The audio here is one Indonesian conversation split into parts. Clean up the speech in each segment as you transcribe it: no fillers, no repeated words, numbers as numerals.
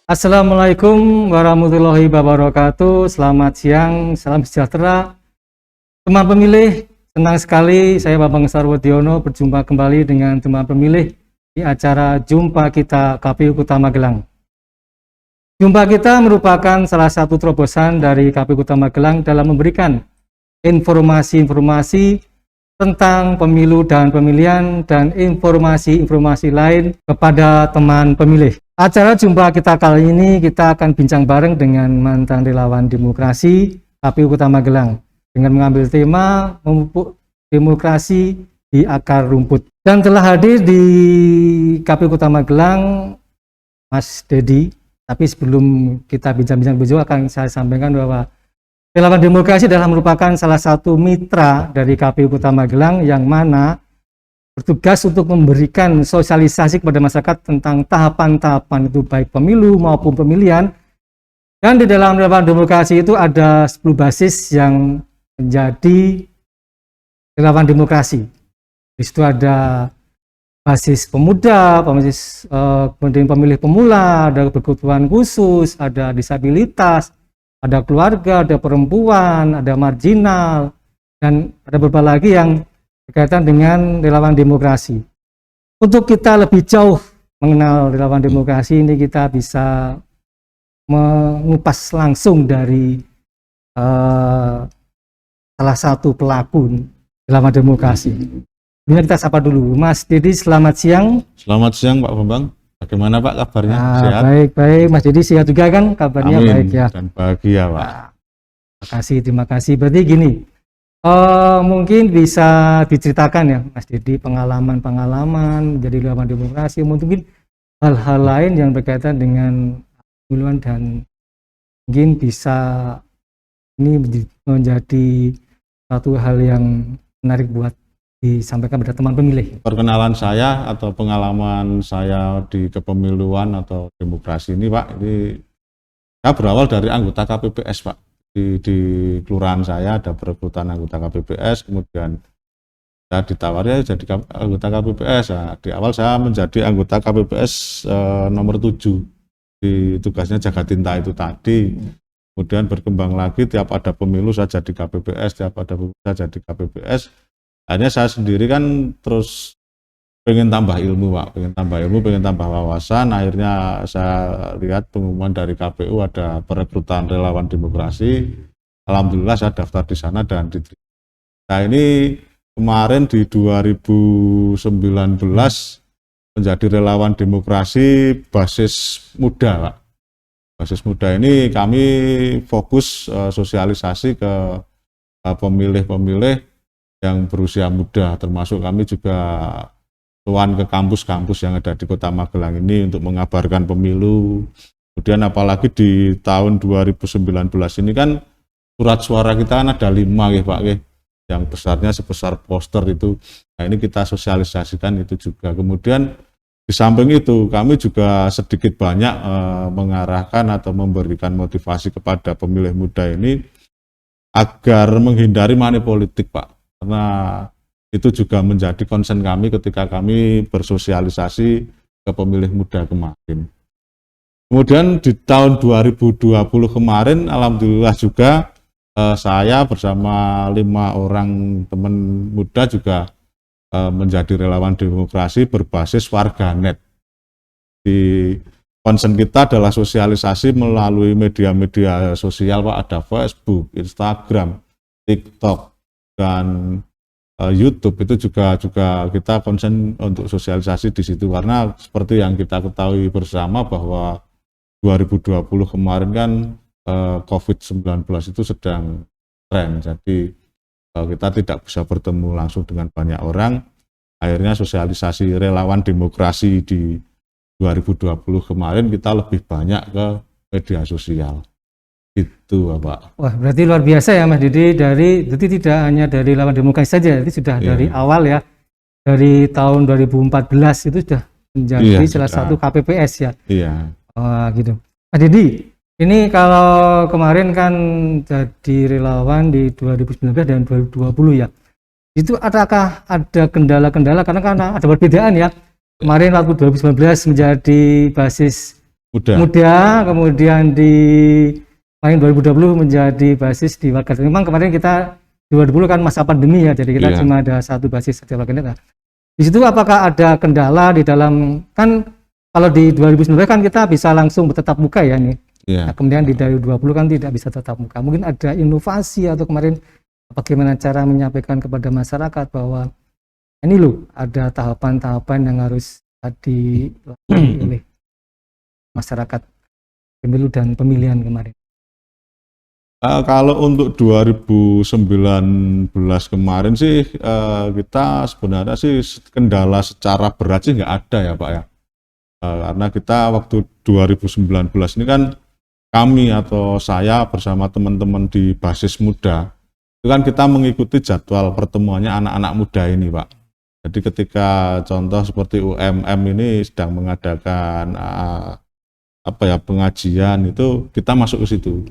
Assalamualaikum warahmatullahi wabarakatuh. Selamat siang, salam sejahtera teman pemilih. Senang sekali saya Bambang Sarwodiono berjumpa kembali dengan teman pemilih di acara Jumpa Kita KPU Kota Magelang. Jumpa kita merupakan salah satu terobosan dari KPU Kota Magelang dalam memberikan informasi-informasi tentang pemilu dan pemilihan dan informasi-informasi lain kepada teman pemilih. Acara Jumpa Kita kali ini kita akan bincang bareng dengan mantan relawan demokrasi KPU Kota Magelang dengan mengambil tema memupuk demokrasi di akar rumput. Dan telah hadir di KPU Kota Magelang Mas Dedi. Tapi sebelum kita bincang-bincang beliau akan saya sampaikan bahwa relawan demokrasi adalah merupakan salah satu mitra dari KPU Kota Magelang yang mana bertugas untuk memberikan sosialisasi kepada masyarakat tentang tahapan-tahapan itu baik pemilu maupun pemilihan. Dan di dalam relawan demokrasi itu ada 10 basis yang menjadi relawan demokrasi. Di situ ada basis pemuda, kemudian pemilih pemula, ada berkebutuhan khusus, ada disabilitas, ada keluarga, ada perempuan, ada marginal, dan ada beberapa lagi yang berkaitan dengan relawan demokrasi. Untuk kita lebih jauh mengenal relawan demokrasi ini, kita bisa mengupas langsung dari salah satu pelaku relawan demokrasi. Ini kita sapa dulu, Mas Dedi. Selamat siang. Selamat siang Pak Bambang. Bagaimana Pak kabarnya? Sehat? Baik, Mas Dedi sehat juga kan? Kabarnya Amin. Baik ya. Dan bahagia Pak. Nah, terima kasih. Berarti gini, mungkin bisa diceritakan ya Mas Dedi pengalaman menjadi relawan demokrasi, mungkin hal-hal lain yang berkaitan dengan pemilihan dan mungkin bisa ini menjadi satu hal yang menarik buat disampaikan pada teman pemilih. Perkenalan saya atau pengalaman saya di kepemiluan atau demokrasi ini Pak, ini saya berawal dari anggota KPPS Pak. Di kelurahan saya ada perekrutan anggota KPPS, kemudian saya ditawari jadi anggota KPPS. Nah, di awal saya menjadi anggota KPPS nomor 7, di tugasnya jaga tinta itu tadi. Kemudian berkembang lagi, tiap ada pemilu saya jadi KPPS, tiap ada pemilu saya jadi KPPS. Akhirnya saya sendiri kan terus pengen tambah ilmu Pak, pengen tambah wawasan. Akhirnya saya lihat pengumuman dari KPU ada perekrutan relawan demokrasi. Alhamdulillah saya daftar di sana dan diterima. Nah ini kemarin di 2019 menjadi relawan demokrasi basis muda Pak. Basis muda ini kami fokus sosialisasi ke pemilih-pemilih yang berusia muda, termasuk kami juga tuan ke kampus-kampus yang ada di Kota Magelang ini untuk mengabarkan pemilu. Kemudian apalagi di tahun 2019 ini kan surat suara kita kan ada 5 ya Pak, yang besarnya sebesar poster itu. Nah ini kita sosialisasikan itu juga. Kemudian di samping itu kami juga sedikit banyak mengarahkan atau memberikan motivasi kepada pemilih muda ini agar menghindari money politik Pak. Karena itu juga menjadi concern kami ketika kami bersosialisasi ke pemilih muda kemarin. Kemudian di tahun 2020 kemarin, alhamdulillah juga saya bersama 5 orang teman muda juga menjadi relawan demokrasi berbasis warganet. Di concern kita adalah sosialisasi melalui media-media sosial Pak, ada Facebook, Instagram, TikTok, dan YouTube. Itu juga kita concern untuk sosialisasi di situ, karena seperti yang kita ketahui bersama bahwa 2020 kemarin kan COVID-19 itu sedang tren, jadi kita tidak bisa bertemu langsung dengan banyak orang. Akhirnya sosialisasi relawan demokrasi di 2020 kemarin kita lebih banyak ke media sosial. Itu Pak. Wah, berarti luar biasa ya Mas Didi, jadi tidak hanya dari lawan demokrasi saja, itu sudah dari awal ya, dari tahun 2014 itu sudah menjadi salah satu KPPS ya. Iya. Gitu. Mas Didi, ini kalau kemarin kan jadi relawan di 2019 dan 2020 ya, itu adakah ada kendala-kendala karena ada perbedaan ya? Kemarin waktu 2019 menjadi basis muda, kemudian di main 2020 menjadi basis di Warganet. Memang kemarin kita 2020 kan masa pandemi ya, jadi kita cuma ada satu basis di Warganet. Nah, di situ apakah ada kendala di dalam, kan kalau di 2019 kan kita bisa langsung bertatap muka ya nih. Nah, kemudian di 2020 kan tidak bisa tatap muka. Mungkin ada inovasi atau kemarin bagaimana cara menyampaikan kepada masyarakat bahwa ini loh ada tahapan-tahapan yang harus dilalui oleh masyarakat pemilu dan pemilihan kemarin. Kalau untuk 2019 kemarin sih kita sebenarnya sih kendala secara berat sih nggak ada ya Pak ya. Karena kita waktu 2019 ini kan kami atau saya bersama teman-teman di basis muda itu kan kita mengikuti jadwal pertemuannya anak-anak muda ini Pak. Jadi ketika contoh seperti UMM ini sedang mengadakan pengajian itu kita masuk ke situ.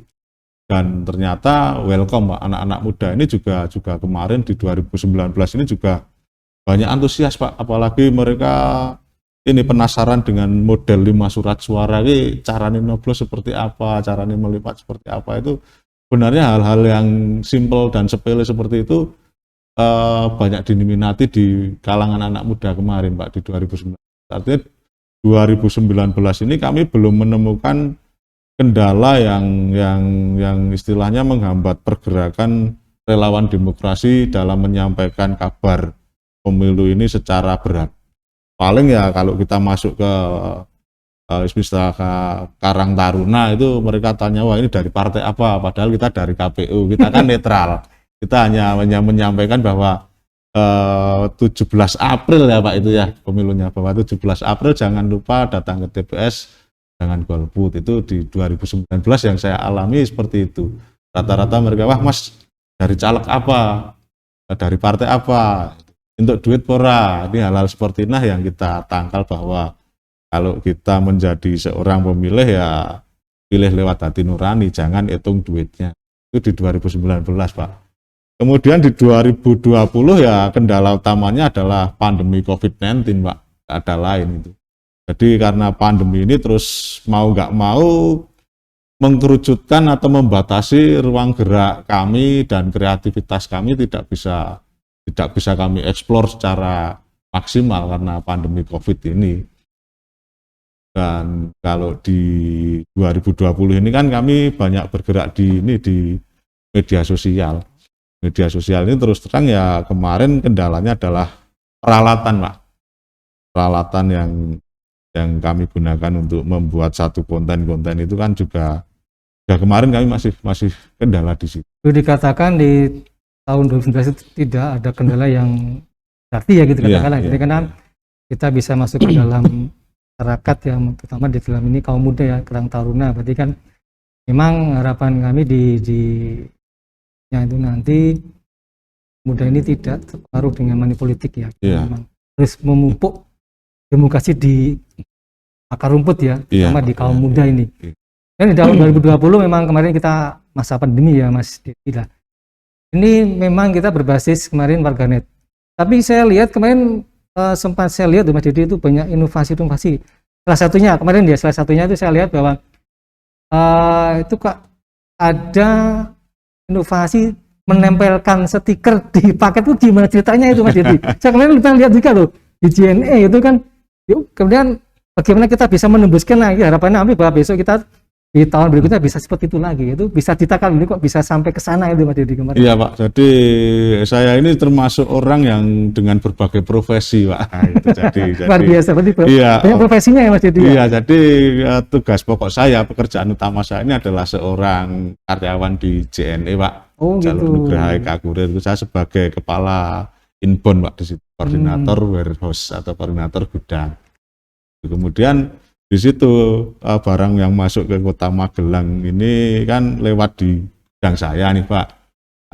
Dan ternyata welcome Pak, anak-anak muda ini juga kemarin di 2019 ini juga banyak antusias Pak, apalagi mereka ini penasaran dengan model 5 surat suara ini caranya nyoblos seperti apa, caranya melipat seperti apa. Itu sebenarnya hal-hal yang simple dan sepele seperti itu banyak diminati di kalangan anak muda kemarin Pak di 2019. Artinya 2019 ini kami belum menemukan kendala yang istilahnya menghambat pergerakan relawan demokrasi dalam menyampaikan kabar pemilu ini secara berat. Paling ya kalau kita masuk ke misalnya ke Karang Taruna itu mereka tanya wah ini dari partai apa, padahal kita dari KPU, kita kan netral. Kita hanya menyampaikan bahwa 17 April ya Pak itu ya pemilunya, bahwa 17 April jangan lupa datang ke TPS, jangan golput. Itu di 2019 yang saya alami seperti itu. Rata-rata mereka, wah Mas dari caleg apa, dari partai apa, untuk duit pora. Ini hal-hal seperti ini yang kita tangkal bahwa kalau kita menjadi seorang pemilih ya pilih lewat hati nurani, jangan hitung duitnya. Itu di 2019 Pak. Kemudian di 2020 ya kendala utamanya adalah pandemi COVID-19 Pak, nggak ada lain itu. Jadi karena pandemi ini terus mau nggak mau mengkerucutkan atau membatasi ruang gerak kami dan kreativitas kami tidak bisa kami eksplor secara maksimal karena pandemi COVID ini. Dan kalau di 2020 ini kan kami banyak bergerak di media sosial. Media sosial ini terus terang ya kemarin kendalanya adalah peralatan Pak. Peralatan yang kami gunakan untuk membuat satu konten-konten itu kan juga ya kemarin kami masih kendala di situ. Itu dikatakan di tahun 2019 itu tidak ada kendala yang berarti ya gitu katakanlah. Jadi karena kita bisa masuk ke dalam masyarakat yang terutama di dalam ini kaum muda ya, Karang Taruna. Berarti kan memang harapan kami di yang itu nanti muda ini tidak terpengaruh dengan money politik ya. Memang harus memupuk demokrasi di akar rumput ya, terutama di kaum muda ini. Dan di tahun 2020 memang kemarin kita masa pandemi ya Mas Dedi. Ini memang kita berbasis kemarin warganet. Tapi saya lihat kemarin sempat saya lihat Mas Dedi itu banyak inovasi-inovasi. Salah satunya itu saya lihat bahwa itu kok ada inovasi menempelkan stiker di paket itu gimana ceritanya itu Mas Dedi? Saya kemarin lihat juga loh di JNE itu kan. Kemudian bagaimana kita bisa menembuskan lagi harapannya bahwa besok kita di tahun berikutnya bisa seperti itu lagi, itu bisa ditakal ini kok bisa sampai ke sana itu Mas Dedi kemarin. Iya Pak, jadi saya ini termasuk orang yang dengan berbagai profesi Pak. Itu jadi luar biasa, berarti banyak profesinya ya Mas Dedi. Iya, jadi tugas pokok saya, pekerjaan utama saya ini adalah seorang karyawan di JNE Pak. Jalur Nugraha Eka Kurir, itu saya sebagai kepala inbound Pak di situ, koordinator warehouse atau koordinator gudang. Kemudian di situ barang yang masuk ke Kota Magelang ini kan lewat di gudang saya nih Pak.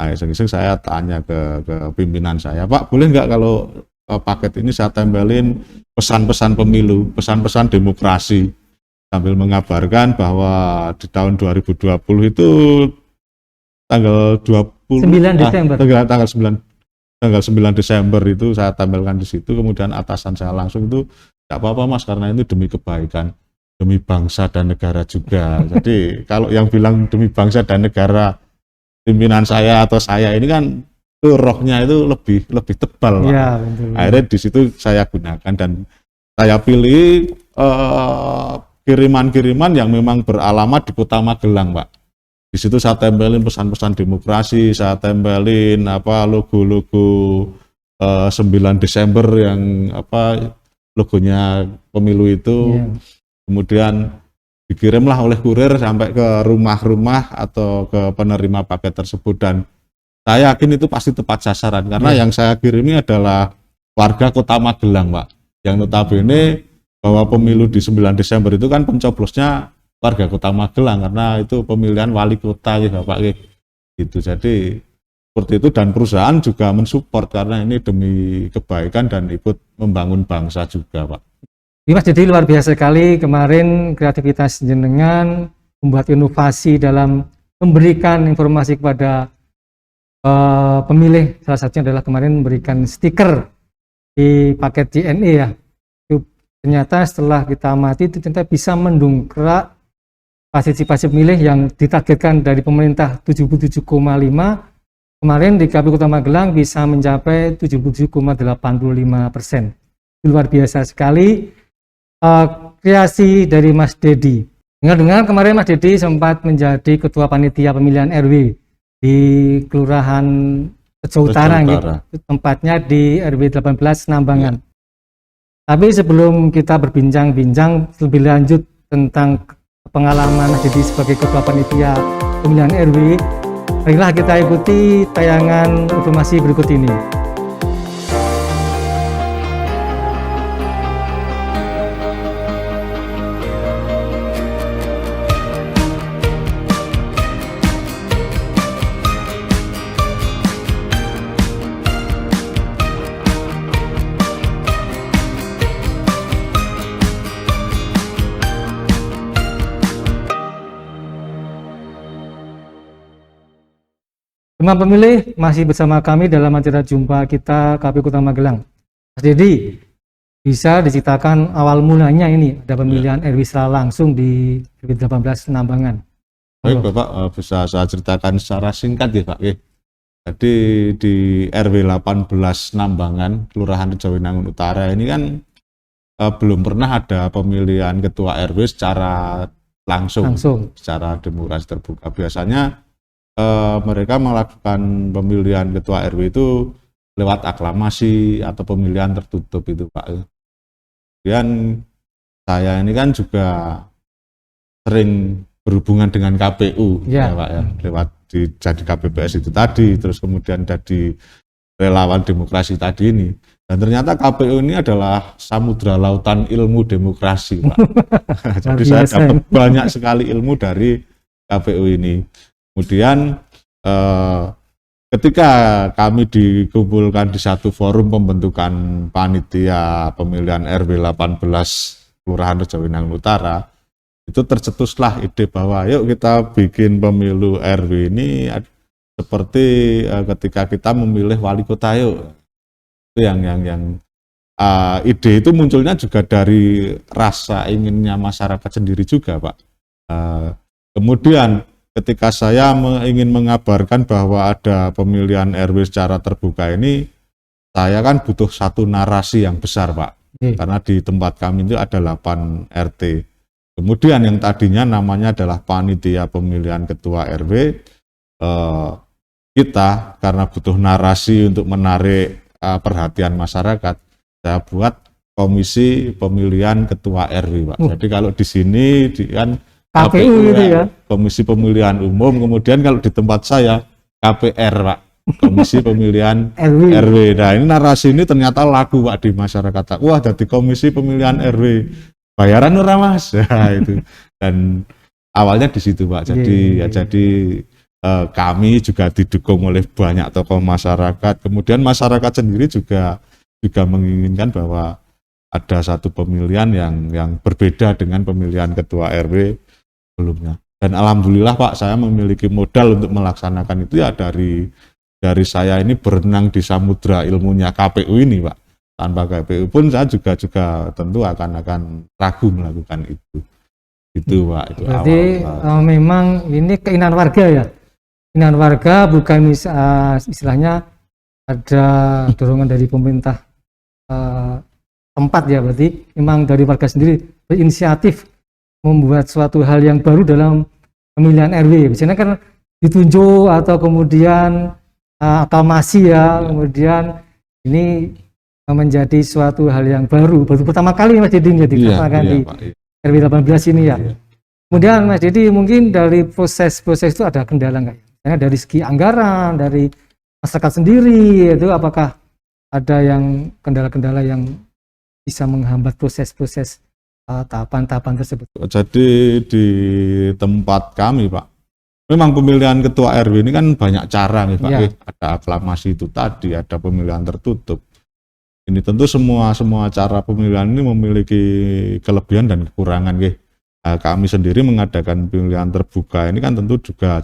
Nah, iseng-iseng saya tanya ke pimpinan saya, Pak boleh nggak kalau paket ini saya tempelin pesan-pesan pemilu, pesan-pesan demokrasi, sambil mengabarkan bahwa di tahun 2020 itu tanggal 9 Desember itu saya tampilkan di situ. Kemudian atasan saya langsung itu nggak apa-apa Mas, karena ini demi kebaikan. demi bangsa dan negara juga. Jadi kalau yang bilang demi bangsa dan negara pimpinan saya atau saya ini kan itu rohnya itu lebih tebal, Pak. Ya, betul. Akhirnya di situ saya gunakan dan saya pilih kiriman-kiriman yang memang beralamat di Kota Magelang, Pak. Di situ saya tempelin pesan-pesan demokrasi, saya tempelin logo-logo 9 Desember yang logonya pemilu itu. Ya. Kemudian dikirimlah oleh kurir sampai ke rumah-rumah atau ke penerima paket tersebut, dan saya yakin itu pasti tepat sasaran karena yang saya kirimi adalah warga Kota Magelang, Pak, yang notabene bahwa pemilu di 9 Desember itu kan pencoblosnya warga Kota Magelang karena itu pemilihan wali kota gitu, Pak, gitu. Jadi seperti itu, dan perusahaan juga mensupport karena ini demi kebaikan dan ikut membangun bangsa juga, Pak. Mas, jadi luar biasa sekali kemarin kreativitas jenengan membuat inovasi dalam memberikan informasi kepada pemilih. Salah satunya adalah kemarin memberikan stiker di paket JNE ya. Itu ternyata setelah kita amati itu ternyata bisa mendongkrak partisipasi pemilih yang ditargetkan dari pemerintah 77,5, kemarin di KPU Kota Magelang bisa mencapai 77,85%. Luar biasa sekali. Kreasi dari Mas Dedi. Dengar-dengar kemarin Mas Dedi sempat menjadi ketua panitia pemilihan RW di Kelurahan Tejo Utara, gitu. Tempatnya di RW 18 Nambangan. Tapi sebelum kita berbincang-bincang lebih lanjut tentang pengalaman Mas Dedi sebagai ketua panitia pemilihan RW, marilah kita ikuti tayangan informasi berikut ini. Teman pemilih, masih bersama kami dalam acara jumpa kita KPU Kota Magelang. Mas Dedi, bisa diceritakan awal mulanya ini ada pemilihan RW secara langsung di RW 18 Nambangan? Baik Bapak, bisa saya ceritakan secara singkat ya Pak. Jadi di RW 18 Nambangan, Kelurahan Rejowinangun Utara ini kan belum pernah ada pemilihan ketua RW secara langsung. Secara demokrasi terbuka. Biasanya mereka melakukan pemilihan ketua RW itu lewat aklamasi atau pemilihan tertutup itu Pak. Kemudian saya ini kan juga sering berhubungan dengan KPU ya Pak ya, lewat jadi KPPS itu tadi, terus kemudian jadi relawan demokrasi tadi ini. Dan ternyata KPU ini adalah samudra lautan ilmu demokrasi Pak. Jadi saya dapat banyak sekali ilmu dari KPU ini. Kemudian ketika kami dikumpulkan di satu forum pembentukan panitia pemilihan RW 18 Kelurahan Rejowinangun Utara, itu tercetuslah ide bahwa yuk kita bikin pemilu RW ini seperti ketika kita memilih wali kota yuk. Itu yang ide itu munculnya juga dari rasa inginnya masyarakat sendiri juga Pak. Kemudian ketika saya ingin mengabarkan bahwa ada pemilihan RW secara terbuka ini, saya kan butuh satu narasi yang besar Pak. Karena di tempat kami itu ada 8 RT. Kemudian yang tadinya namanya adalah panitia pemilihan ketua RW, kita karena butuh narasi untuk menarik perhatian masyarakat, saya buat komisi pemilihan ketua RW Pak. Jadi kalau di sini kan KPU itu ya, Komisi Pemilihan Umum, kemudian kalau di tempat saya KPR Pak, Komisi Pemilihan RW. Nah ini narasi ini ternyata laku Pak di masyarakat. Wah jadi Komisi Pemilihan RW, bayaran ora Mas. Nah, itu. Dan awalnya di situ Pak. Jadi jadi kami juga didukung oleh banyak tokoh masyarakat. Kemudian masyarakat sendiri juga menginginkan bahwa ada satu pemilihan yang berbeda dengan pemilihan ketua RW sebelumnya. Dan alhamdulillah Pak, saya memiliki modal untuk melaksanakan itu ya dari saya ini berenang di samudra ilmunya KPU ini Pak. Tanpa KPU pun saya juga tentu akan ragu melakukan itu. Itu Pak, itu Berarti awal. memang ini keinginan warga ya. Keinginan warga bukan istilahnya ada dorongan dari pemerintah tempat ya, berarti memang dari warga sendiri berinisiatif membuat suatu hal yang baru dalam pemilihan RW. Biasanya kan ditunjuk atau kemudian aklamasi ya, kemudian ini menjadi suatu hal yang baru pertama kali Mas Didi jadi Iya, di Pak. RW 18 ini ya. Iya. Kemudian Mas Didi mungkin dari proses-proses itu ada kendala nggak? Misalnya dari segi anggaran, dari masyarakat sendiri itu apakah ada yang kendala-kendala yang bisa menghambat proses-proses tahapan-tahapan tersebut? Jadi di tempat kami Pak, memang pemilihan ketua RW ini kan banyak cara nih Pak. Ya. Ada aklamasi itu tadi, ada pemilihan tertutup. Ini tentu semua cara pemilihan ini memiliki kelebihan dan kekurangan. Nah, kami sendiri mengadakan pemilihan terbuka ini kan tentu juga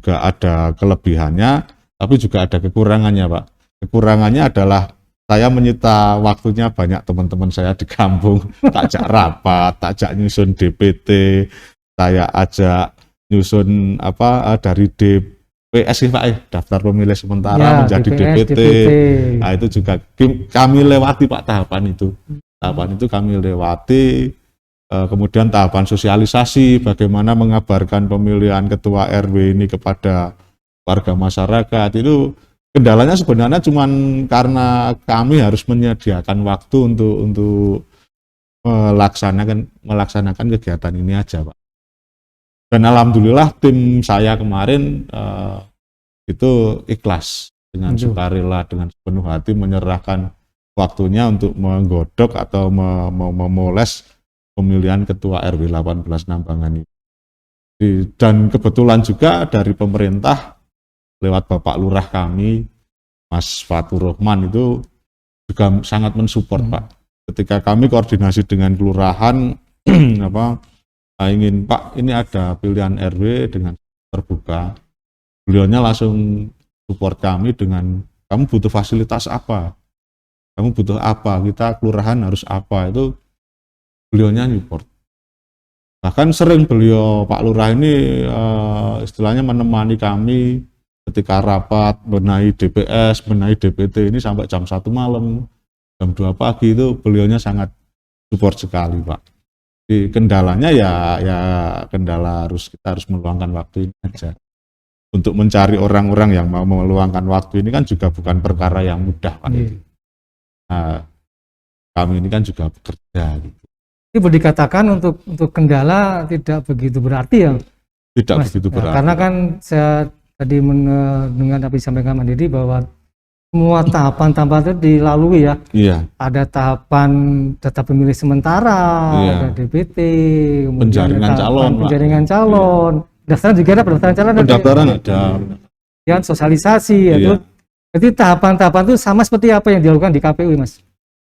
ada kelebihannya, tapi juga ada kekurangannya Pak. Kekurangannya adalah saya menyita waktunya banyak teman-teman saya di kampung, takjak rapat, takjak nyusun DPT, saya ajak nyusun dari DPS Pak, daftar pemilih sementara Ya, menjadi DPS, DPT. DPT. Nah, itu juga kami lewati Pak tahapan itu. Tahapan itu kami lewati, kemudian tahapan sosialisasi bagaimana mengabarkan pemilihan ketua RW ini kepada warga masyarakat. Itu kendalanya sebenarnya cuma karena kami harus menyediakan waktu untuk melaksanakan kegiatan ini aja Pak. Dan alhamdulillah tim saya kemarin itu ikhlas dengan sukarela, dengan sepenuh hati menyerahkan waktunya untuk menggodok atau memoles pemilihan ketua RW 18 Nambangan ini. Dan kebetulan juga dari pemerintah lewat Bapak Lurah kami, Mas Fatur Rahman itu juga sangat mensupport Pak. Ketika kami koordinasi dengan kelurahan, ingin Pak ini ada pilihan RW dengan terbuka, beliaunya langsung support kami dengan kamu butuh fasilitas apa, kamu butuh apa, kita kelurahan harus apa, itu beliaunya support. Bahkan sering beliau Pak Lurah ini istilahnya menemani kami ketika rapat benahi DPS, benahi DPT ini sampai jam 1 malam, jam 2 pagi itu beliaunya sangat support sekali Pak. Jadi kendalanya ya kendala kita harus meluangkan waktu ini aja. Untuk mencari orang-orang yang mau meluangkan waktu ini kan juga bukan perkara yang mudah Pak. Nah, kami ini kan juga bekerja gitu. Ini boleh dikatakan untuk kendala tidak begitu berarti ya, Tidak Mas? begitu berarti. Karena kan saya tadi mendengar apa disampaikan Mas Didi bahwa semua tahapan-tahapan itu dilalui ya. Iya. Ada tahapan data pemilih sementara, ada DPT, kemudian penjaringan calon, pendaftaran juga ada pendaftaran calon. Pendaftaran ada. Kemudian sosialisasi, yaitu jadi tahapan-tahapan itu sama seperti apa yang dilakukan di KPU, Mas?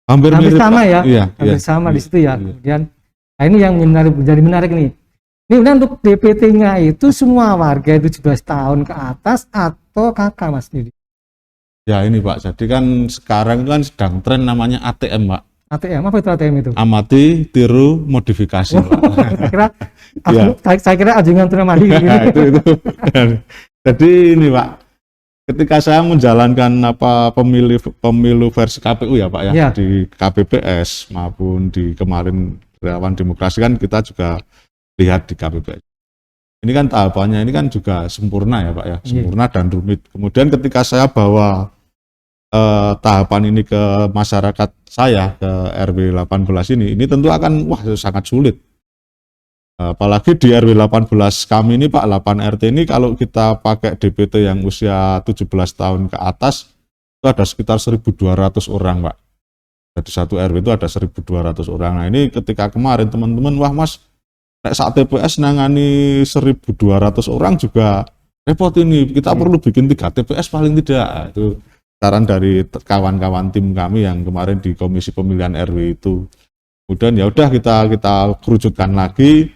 Hampir sama ya, hampir sama di situ ya. Kemudian, nah ini yang menjadi menarik nih. Ini kemudian untuk DPT-nya itu semua warga 17 tahun ke atas atau kakak, Mas Didi? Ya ini Pak, jadi kan sekarang itu kan sedang tren namanya ATM Pak. ATM, apa itu ATM itu? Amati, tiru, modifikasi Pak. Saya kira ajudan tunai mandiri. Itu. Jadi ini Pak, ketika saya menjalankan pemilu versi KPU ya Pak ya, di KPPS maupun di kemarin Relawan Demokrasi kan kita juga lihat di KPPS. Ini kan tahapannya ini kan juga sempurna ya Pak ya, sempurna dan rumit. Kemudian ketika saya bawa tahapan ini ke masyarakat saya, ke RW 18 ini tentu akan sangat sulit. Apalagi di RW 18 kami ini Pak, 8 RT ini kalau kita pakai DPT yang usia 17 tahun ke atas itu ada sekitar 1.200 orang Pak. Jadi satu RW itu ada 1.200 orang. Nah ini ketika kemarin teman-teman, wah Mas, saat TPS nangani 1.200 orang juga repot ini, kita perlu bikin 3 TPS paling tidak. Itu saran dari kawan-kawan tim kami yang kemarin di Komisi Pemilihan RW itu. Kemudian ya udah kita kerucutkan lagi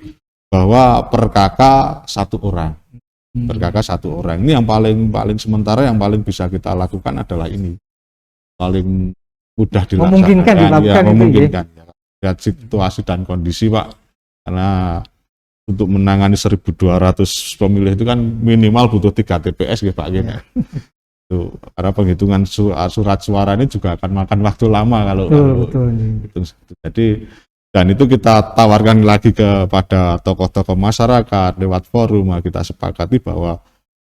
bahwa per kakak 1 orang. Per kakak 1 orang. Ini yang paling sementara, yang paling bisa kita lakukan adalah ini. Paling mudah dilaksanakan. Memungkinkan dilakukan memungkinkan. Ya. Lihat situasi dan kondisi Pak. karena untuk menangani 1.200 pemilih itu kan minimal butuh 3 TPS ya Pak gitu. Tuh, karena penghitungan surat suara ini juga akan makan waktu lama kalau betul. hitung. Jadi dan itu kita tawarkan lagi kepada tokoh-tokoh masyarakat lewat forum. Kita sepakati bahwa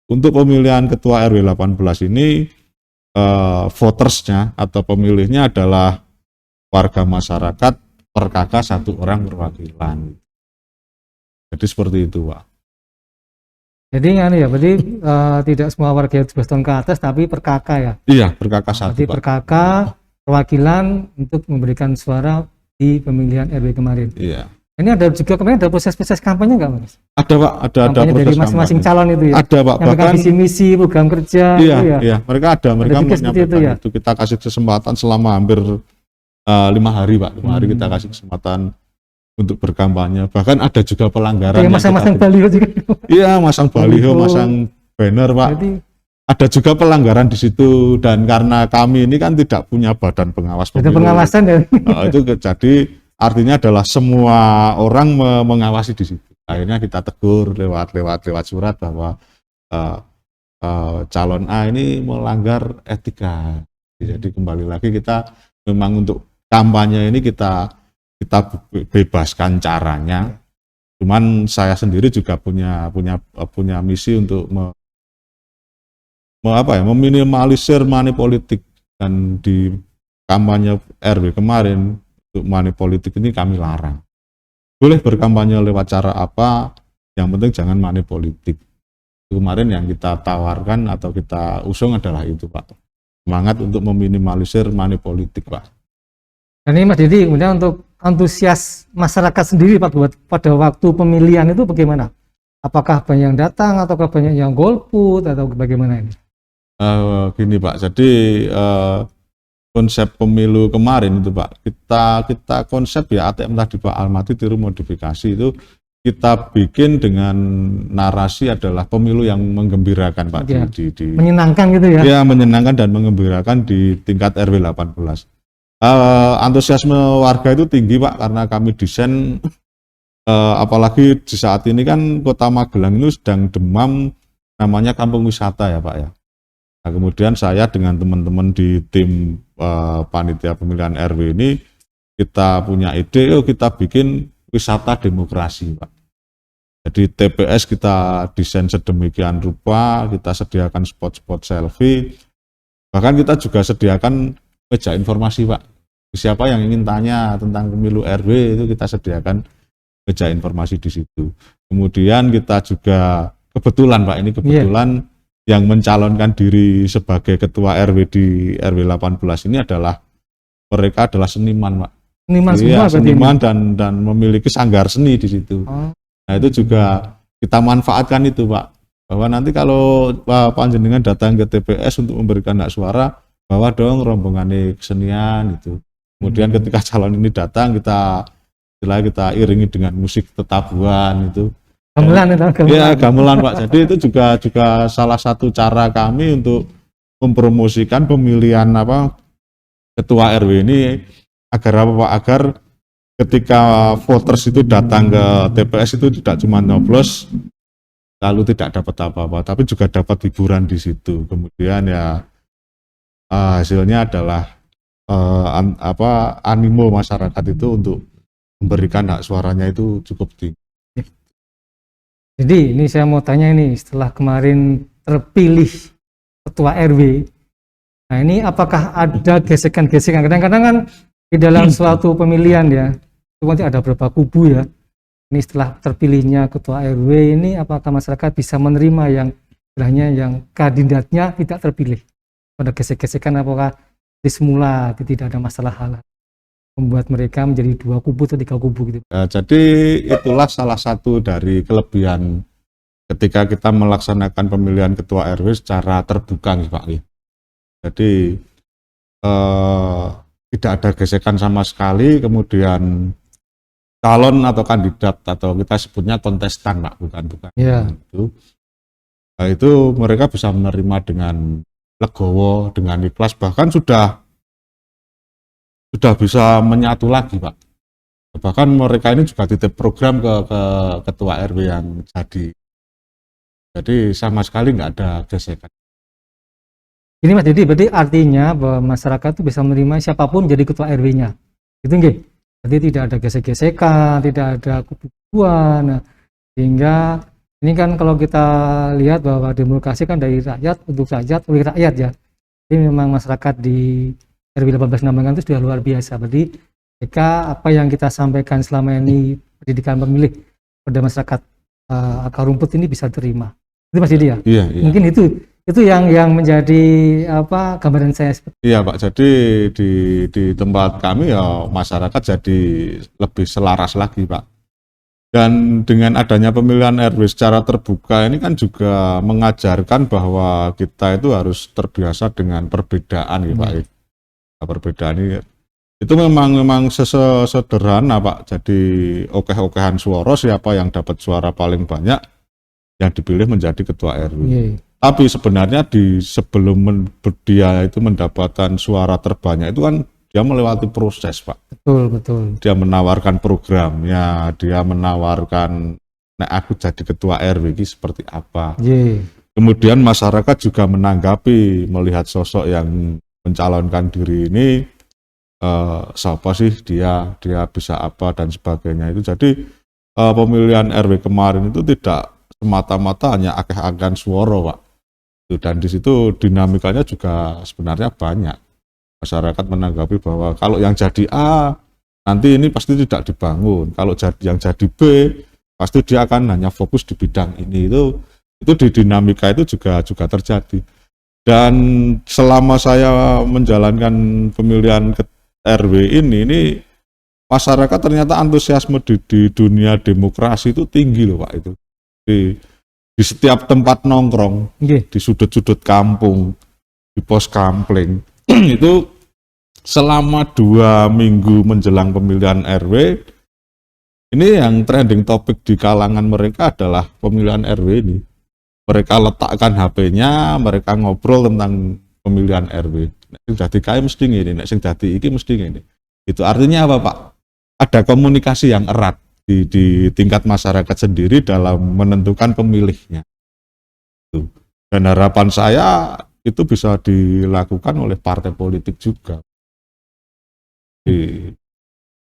untuk pemilihan ketua RW 18 ini votersnya atau pemilihnya adalah warga masyarakat per kakak 1 orang perwakilan. Jadi seperti itu Pak. Jadi ya, berarti tidak semua warga 17 tahun ke atas, tapi per kakak ya? Iya, per kakak 1 berarti Pak. per kakak perwakilan untuk memberikan suara di pemilihan RW kemarin. Iya. Ini ada juga kemarin ada proses-proses kampanye nggak Mas? Ada Pak, ada Kampanye proses dari masing-masing kampanye. calon itu ya? Ada Pak, Yang bahkan visi misi, program kerja iya, itu ya? iya, mereka ada juga seperti itu ya? itu kita kasih kesempatan selama hampir 5 hari Pak, 5 hari kita kasih kesempatan untuk berkampanye. Bahkan ada juga pelanggaran. Kayak masang-masang baliho juga. Iya, masang baliho, masang banner Pak. Jadi, ada juga pelanggaran di situ, dan karena kami ini kan tidak punya badan pengawas ada pemilu. pengawasan ya? Itu jadi artinya adalah semua orang mengawasi di situ. Akhirnya kita tegur lewat surat bahwa calon A ini melanggar etika. Jadi kembali lagi kita memang untuk kampanye ini kita bebaskan caranya. Cuman saya sendiri juga punya misi untuk meminimalisir money politik, dan di kampanye RW kemarin untuk money politik ini kami larang. Boleh berkampanye lewat cara apa, yang penting jangan money politik. Kemarin yang kita tawarkan atau kita usung adalah itu Pak. Semangat untuk meminimalisir money politik Pak. Dan ini Mas Didi, kemudian untuk antusias masyarakat sendiri Pak buat pada waktu pemilihan itu bagaimana? Apakah banyak yang datang ataukah banyak yang golput atau bagaimana ini? Gini Pak, jadi konsep pemilu kemarin itu Pak, kita konsep ya ATM tadi Pak, Almaty tiru modifikasi itu kita bikin dengan narasi adalah pemilu yang menggembirakan Pak. Ya, menyenangkan gitu ya? Ya, menyenangkan dan mengembirakan di tingkat RW 18. Antusiasme warga itu tinggi Pak, karena kami desain apalagi di saat ini kan Kota Magelang itu sedang demam namanya kampung wisata ya Pak ya. Nah, kemudian saya dengan teman-teman di tim panitia pemilihan RW ini kita punya ide, yuk kita bikin wisata demokrasi Pak. Jadi TPS kita desain sedemikian rupa, kita sediakan spot-spot selfie, bahkan kita juga sediakan meja informasi Pak. Siapa yang ingin tanya tentang pemilu RW itu kita sediakan meja informasi di situ. Kemudian kita juga kebetulan Pak, ini kebetulan yang mencalonkan diri sebagai ketua RW di RW 18 ini adalah mereka adalah seniman Pak. Seniman semua, seniman dan memiliki sanggar seni di situ. Nah itu juga kita manfaatkan itu Pak, bahwa nanti kalau panjenengan datang ke TPS untuk memberikan hak suara, bawa dong rombongan kesenian itu. Kemudian ketika calon ini datang kita iringi dengan musik tetabuhan itu. Gamelan itu. Ya, gamelan Pak. Jadi itu juga salah satu cara kami untuk mempromosikan pemilihan ketua RW ini agar apa Pak? Agar ketika voters itu datang ke TPS itu tidak cuma nyoblos lalu tidak dapat apa-apa, tapi juga dapat hiburan di situ. Kemudian ya hasilnya adalah animo masyarakat itu untuk memberikan hak suaranya itu cukup tinggi. Jadi ini saya mau tanya ini, setelah kemarin terpilih ketua RW, nah ini apakah ada gesekan-gesekan? Kadang-kadang kan di dalam suatu pemilihan ya, itu nanti ada beberapa kubu ya. Ini setelah terpilihnya ketua RW ini, apakah masyarakat bisa menerima yang istilahnya kandidatnya tidak terpilih? Ada gesek-gesekan, apakah di semula tidak ada masalah hal membuat mereka menjadi 2 kubu atau 3 kubu gitu? Jadi itulah salah satu dari kelebihan ketika kita melaksanakan pemilihan ketua RW secara terbuka nih Pak. Jadi tidak ada gesekan sama sekali, kemudian calon atau kandidat atau kita sebutnya kontestan Pak, bukan yeah. Itu mereka bisa menerima dengan legowo, dengan ikhlas, bahkan sudah bisa menyatu lagi Pak. Bahkan mereka ini juga titip program ke ketua RW yang jadi sama sekali nggak ada gesekan. Ini Mas Didi, berarti artinya bahwa masyarakat itu bisa menerima siapapun jadi ketua RW-nya. Itu nggih. Jadi tidak ada gesek-gesekan, tidak ada kubu-kubuan. Nah, sehingga ini kan kalau kita lihat bahwa demokrasi kan dari rakyat untuk rakyat oleh rakyat ya. Jadi memang masyarakat di RW 18 Nambangan itu sudah luar biasa. Berarti jika apa yang kita sampaikan selama ini pendidikan pemilih pada masyarakat akar rumput ini bisa terima. Itu Mas Didi ya? Iya, iya. Mungkin itu yang menjadi apa gambaran saya. Iya Pak, jadi di tempat kami ya masyarakat jadi lebih selaras lagi Pak. Dan dengan adanya pemilihan RW secara terbuka ini kan juga mengajarkan bahwa kita itu harus terbiasa dengan perbedaan ya Pak. Perbedaan ini itu memang sederhana Pak. Jadi okeh-okehan suara, siapa yang dapat suara paling banyak yang dipilih menjadi ketua RW. Tapi sebenarnya sebelum dia itu mendapatkan suara terbanyak itu kan dia melewati proses Pak. Betul. Dia menawarkan programnya, dia menawarkan, nah aku jadi ketua RW ini seperti apa. Kemudian masyarakat juga menanggapi, melihat sosok yang mencalonkan diri ini, siapa sih dia bisa apa dan sebagainya itu. Jadi pemilihan RW kemarin itu tidak semata-mata hanya akeh-akehan suara Pak. Dan di situ dinamikanya juga sebenarnya banyak. Masyarakat menanggapi bahwa kalau yang jadi A nanti ini pasti tidak dibangun. Kalau yang jadi B pasti dia akan hanya fokus di bidang ini. Itu di dinamika itu juga terjadi. Dan selama saya menjalankan pemilihan ke RW ini masyarakat ternyata antusiasme di dunia demokrasi itu tinggi loh Pak itu. Di setiap tempat nongkrong, di sudut-sudut kampung, di pos kampling, itu selama 2 minggu menjelang pemilihan RW, ini yang trending topik di kalangan mereka adalah pemilihan RW ini. Mereka letakkan HP-nya, mereka ngobrol tentang pemilihan RW. Nek sing dadi kae mesti ngene, nek sing dadi iki mesti ngene. Itu artinya apa Pak? Ada komunikasi yang erat di tingkat masyarakat sendiri dalam menentukan pemilihnya. Dan harapan saya itu bisa dilakukan oleh partai politik juga.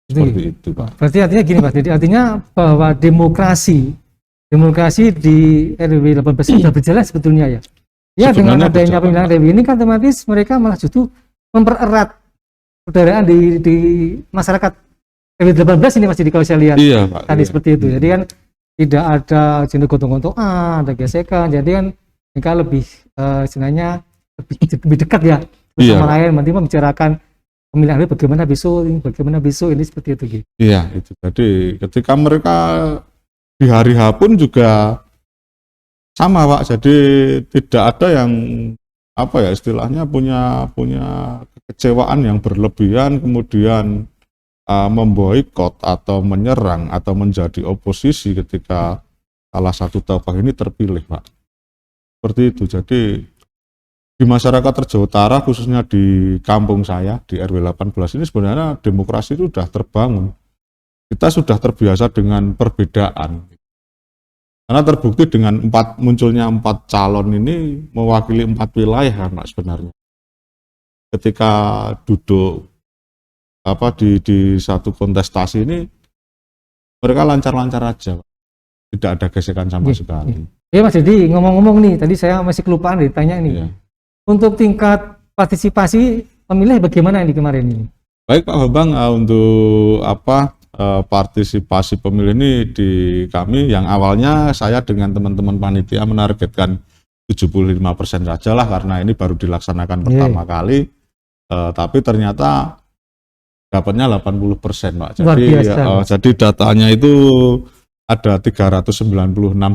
Seperti itu Pak. Berarti artinya gini Pak, jadi artinya bahwa demokrasi di RW 18 sudah berjalan sebetulnya ya. Ya dengan adanya pemilihan RW ini kan otomatis mereka malah justru mempererat persaudaraan di masyarakat RW 18 ini masih kalau saya lihat. Iya Pak. Tadi seperti itu. Jadi kan tidak ada jenis gotong-gotongan, ada gesekan. Jadi kan mereka lebih istilahnya lebih dekat ya bersama lain, nanti membicarakan pemilihan bagaimana besok ini seperti itu gitu. Iya itu. Jadi ketika mereka di hari H pun juga sama Pak. Jadi tidak ada yang apa ya istilahnya punya kekecewaan yang berlebihan kemudian memboikot atau menyerang atau menjadi oposisi ketika salah satu tokoh ini terpilih Pak. Seperti itu. Jadi di masyarakat Rejo Utara khususnya di kampung saya di RW 18 ini sebenarnya demokrasi itu sudah terbangun. Kita sudah terbiasa dengan perbedaan. Karena terbukti dengan munculnya 4 calon ini mewakili 4 wilayah kan Pak sebenarnya. Ketika duduk di satu kontestasi ini mereka lancar-lancar aja, tidak ada gesekan sama sekali. Ya Mas Didi, ngomong-ngomong nih, tadi saya masih kelupaan ditanya ini. Untuk tingkat partisipasi pemilih bagaimana ini kemarin ini? Baik Pak Bambang, untuk partisipasi pemilih ini di kami yang awalnya saya dengan teman-teman panitia menargetkan 75% saja lah karena ini baru dilaksanakan pertama kali, tapi ternyata dapatnya 80% Pak. Jadi datanya itu ada 396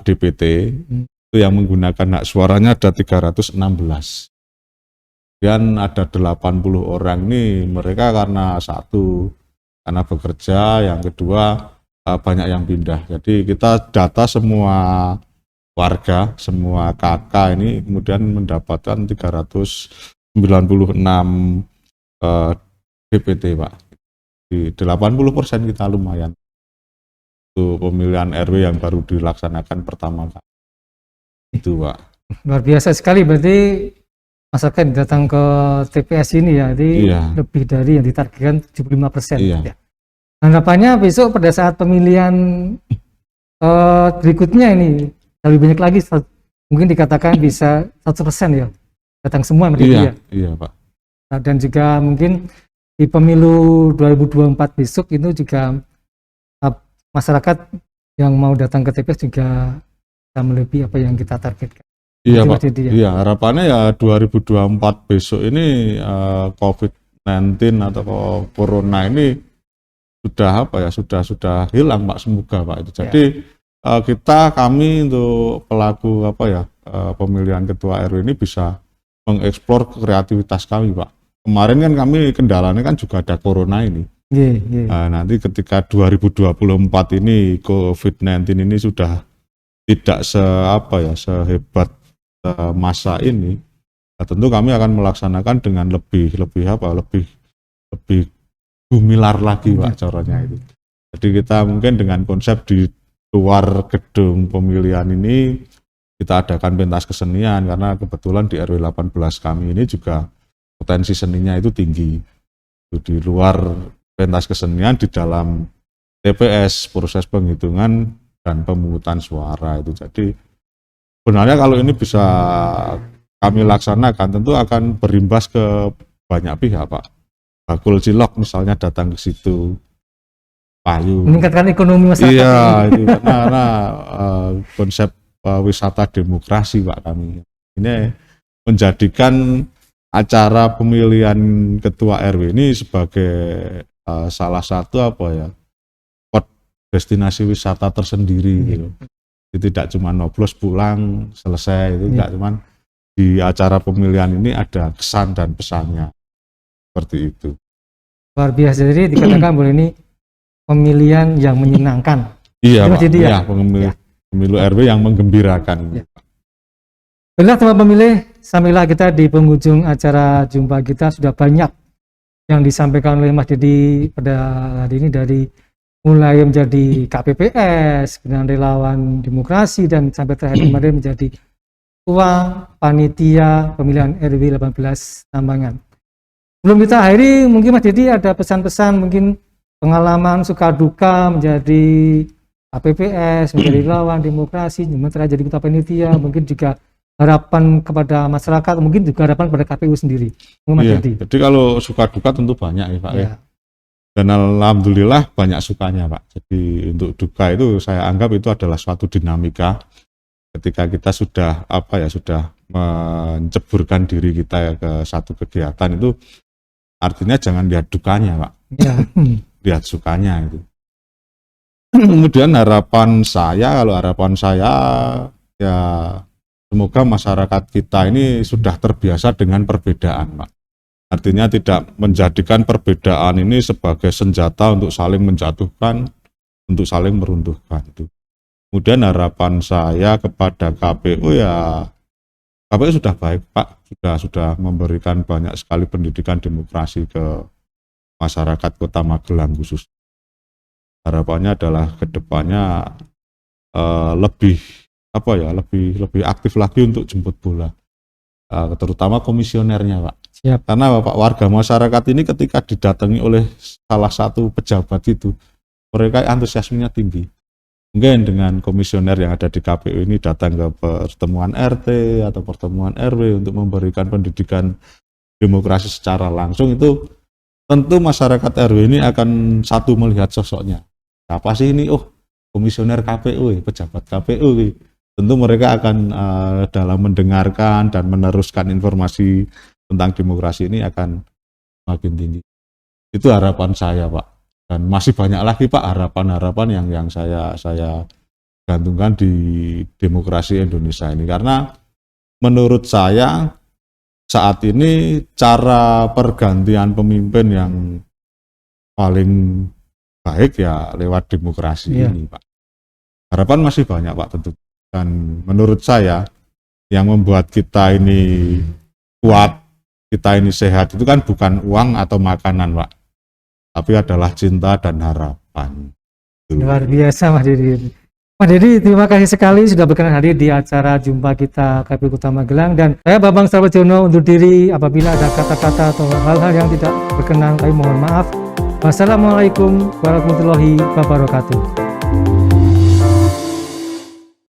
DPT itu yang menggunakan hak suaranya ada 316. Dan ada 80 orang nih mereka karena karena bekerja, yang kedua banyak yang pindah. Jadi kita data semua warga, semua kakak ini kemudian mendapatkan 396 DPT Pak. Di 80% kita lumayan. Untuk pemilihan RW yang baru dilaksanakan pertama kali. Itu Pak. Luar biasa sekali, berarti masyarakat datang ke TPS ini ya, jadi Iya. lebih dari yang ditargetkan 75%. Iya. Ya. Harapannya besok pada saat pemilihan berikutnya ini lebih banyak lagi, mungkin dikatakan bisa 100% ya, datang semua mereka Iya, ya. iya Pak. Nah, dan juga mungkin di pemilu 2024 besok itu juga masyarakat yang mau datang ke TPS juga bisa melebihi apa yang kita targetkan. Iya Itu Pak. Mas Didi, ya. Iya, harapannya ya 2024 besok ini COVID-19 atau Corona ini sudah apa ya, sudah hilang Pak, semoga Pak itu. Jadi kami untuk pelaku apa ya, pemilihan ketua RW ini bisa mengeksplor kreativitas kami Pak. Kemarin kan kami kendalanya kan juga ada Corona ini. Nanti ketika 2024 ini COVID-19 ini sudah tidak sehebat masa ini, tentu kami akan melaksanakan dengan lebih gumilar lagi Pak caranya itu. Jadi kita mungkin dengan konsep di luar gedung pemilihan ini kita adakan pentas kesenian, karena kebetulan di RW 18 kami ini juga potensi seninya itu tinggi. Itu di luar pentas kesenian, di dalam TPS proses penghitungan dan pemungutan suara itu. Jadi sebenarnya kalau ini bisa kami laksanakan tentu akan berimbas ke banyak pihak Pak. Bakul Cilok misalnya datang ke situ, Payu. Meningkatkan ekonomi masyarakat. Iya, itu karena konsep wisata demokrasi Pak kami. Ini menjadikan acara pemilihan ketua RW ini sebagai salah satu destinasi wisata tersendiri gitu. Jadi tidak cuma noblos pulang selesai, itu tidak cuma di acara pemilihan ini ada kesan dan pesannya seperti itu. Luar biasa, jadi dikatakan boleh ini pemilihan yang menyenangkan. Iya Pak, iya, pemilu RW yang menggembirakan. Baiklah teman pemilih, sampailah kita di penghujung acara jumpa kita. Sudah banyak yang disampaikan oleh Mas Didi pada hari ini, dari mulai menjadi KPPS, kemudian relawan demokrasi, dan sampai terakhir kemarin menjadi ketua panitia pemilihan RW 18 Nambangan. Sebelum kita akhiri, mungkin Mas Didi ada pesan-pesan, mungkin pengalaman suka duka menjadi KPPS, menjadi relawan demokrasi, sementara jadi ketua panitia, mungkin juga harapan kepada masyarakat, mungkin juga harapan kepada KPU sendiri. Iya, jadi kalau suka duka tentu banyak ya Pak. Ya. Dan alhamdulillah banyak sukanya Pak. Jadi untuk duka itu saya anggap itu adalah suatu dinamika ketika kita sudah sudah menceburkan diri kita ke satu kegiatan, itu artinya jangan lihat dukanya Pak. Ya. Lihat sukanya itu. Kemudian harapan saya ya semoga masyarakat kita ini sudah terbiasa dengan perbedaan Pak. Artinya tidak menjadikan perbedaan ini sebagai senjata untuk saling menjatuhkan, untuk saling meruntuhkan itu. Kemudian harapan saya kepada KPU, ya KPU sudah baik Pak, sudah memberikan banyak sekali pendidikan demokrasi ke masyarakat Kota Magelang khusus. Harapannya adalah kedepannya lebih aktif lagi untuk jemput bola, terutama komisionernya Pak. Siap. Karena Pak, warga masyarakat ini ketika didatangi oleh salah satu pejabat itu, mereka antusiasmenya tinggi. Mungkin dengan komisioner yang ada di KPU ini datang ke pertemuan RT atau pertemuan RW untuk memberikan pendidikan demokrasi secara langsung, itu tentu masyarakat RW ini akan satu melihat sosoknya. Apa sih ini? Oh, komisioner KPU, pejabat KPU. Tentu mereka akan dalam mendengarkan dan meneruskan informasi tentang demokrasi ini akan makin tinggi. Itu harapan saya Pak. Dan masih banyak lagi Pak harapan-harapan yang saya gantungkan di demokrasi Indonesia ini. Karena menurut saya saat ini cara pergantian pemimpin yang paling baik ya lewat demokrasi ini Pak. Harapan masih banyak Pak tentu. Dan menurut saya yang membuat kita ini kuat, kita ini sehat, itu kan bukan uang atau makanan Pak, tapi adalah cinta dan harapan. Luar biasa Mas Dedi. Mas Dedi, terima kasih sekali sudah berkenan hadir di acara jumpa kita KPU Kota Magelang, dan saya Bambang Sarwojono undur diri. Apabila ada kata-kata atau hal-hal yang tidak berkenan, kami mohon maaf. Wassalamualaikum warahmatullahi wabarakatuh.